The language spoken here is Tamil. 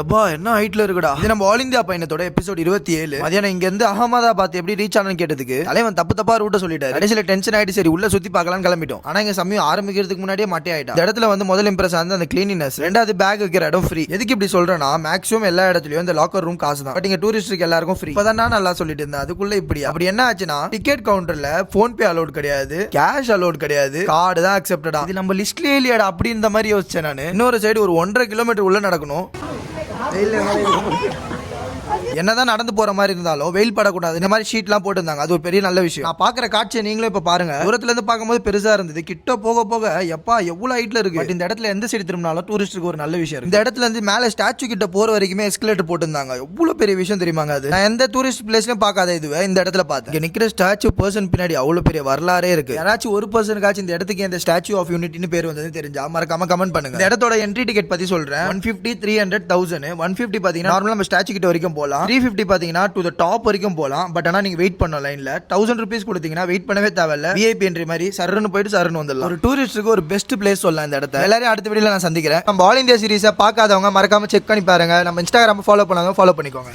எப்பா என்ன ஹைட்ல இருக்குடா. இது நம்ம ஆல் இந்தியா பயணத்தோட எபிசோட் 27. மதியானம் இங்க இருந்து அகமதாபாத் எப்படி ரீச் ஆனு கேட்டதுக்கு தலைவன் தப்பா ரூட்ட சொல்லிட்டாரு. கடைசியில டென்ஷன் ஆயிட்டு சரி உள்ள சுத்தி பார்க்கலாம் கிளம்பிட்டோம். ஆனா இங்க சமயம் ஆரம்பிக்கிறதுக்கு முன்னாடியே மட்டே ஆயிட்டா. இந்த இடத்துல வந்து முதல் இம்ப்ரெஸ் ஆனது அந்த கிளீனினஸ், ரெண்டாவது பேக் வைக்கிற இடம் ஃப்ரீ. எதுக்கு இப்படி சொல்றேன்னா மேக்ஸிமம் எல்லா இடத்துலயும் இந்த லாக்கர் ரூம் காசு தான். பட் இங்க டூரிஸ்டுக்கு எல்லாருக்கும் ஃப்ரீ. இப்பதான் நான் நல்லா சொல்லிட்டு இருந்தேன். அதுக்குள்ள இப்படி அப்படி என்ன ஆச்சுன்னா டிக்கெட் கவுண்டர்ல போன் பே அலோட் கிடையாது, கேஷ் அலோட் கிடையாது, கார்டு தான் அக்செப்டடா. இது நம்ம லிஸ்ட்லயே இல்லையாடா அப்படி இந்த மாதிரி யோசிச்சேன் நான். இன்னொரு சைடு ஒரு 1.5 கிலோமீட்டர் உள்ள நடக்கணும். என்னதான் நடந்து போற மாதிரி இருந்தாலும் வெயில் படக்கூடாது இந்த மாதிரி ஷீட்லாம் போட்டுருந்தாங்க. அது ஒரு பெரிய நல்ல விஷயம். நான் பாக்குற காட்சியை நீங்களும் இப்ப பாருங்க. தூரத்துல இருந்து பார்க்கும்போது பெருசா இருந்தது, கிட்ட போக போக எப்பா எவ்வளவு ஹைட்ல இருக்கு. பட் இந்த இடத்துல எந்த சைடு திரும்பினாலும் டூரிஸ்டுக்கு ஒரு நல்ல விஷயம். இந்த இடத்துல இருந்து மேல ஸ்டாச்சு கிட்ட போற வரைக்குமே எஸ்கலேட்டர் போட்டுருந்தாங்க. எவ்வளவு பெரிய விஷயம் தெரியுமாங்க. அது நான் எந்த டூரிஸ்ட் பிளேஸ்லயும் பார்க்காத இதுவே இந்த இடத்துல பார்த்தேன். இங்க நிக்கிற ஸ்டாச்சு பர்சன் பின்னாடி அவ்வளவு பெரிய வரலாறே இருக்கு. யாராச்சும் ஒரு பர்சனுக்காச்சும் இந்த இடத்துக்கு இந்த ஸ்டாச்சு ஆஃப் யூனிட்டின்னு பேர் வந்தது தெரிஞ்சா மறக்காம கமெண்ட் பண்ணுங்க. இந்த இடத்தோட என்ட்ரி டிக்கெட் பத்தி சொல்றேன். 150, 300, 1000. 150 பாத்தீங்கன்னா நார்மலா நம்ம ஸ்டாச்சு கிட்ட வரைக்கும் போலாம். 350 பாத்தீங்கன்னா டு தி டாப் வரைக்கும் போலாம். பட் ஆனா நீங்க வெயிட் பண்ணணும் லைன்ல. 1000 ரூபீஸ் கொடுத்தீங்கன்னா வெயிட் பண்ணவே தேவையில்ல. விஐபி என்ட்ரி மாதிரி சர்ன்னு போயிட்டு சர்ன்னு வந்துடலாம். ஒரு டூரிஸ்டுக்கு ஒரு பெஸ்ட் பிளேஸ் சொல்லலாம் இந்த இடத்தை. எல்லாரும் அடுத்த வீடியோல நான் சந்திக்கிறேன். நம்ம ஆல் இந்தியா சீரிஸை பார்க்காதவங்க மறக்காம செக் பண்ணி பாருங்க. நம்ம இன்ஸ்டாகிராம் ஃபாலோ பண்ணாங்க, ஃபாலோ பண்ணிக்கோங்க.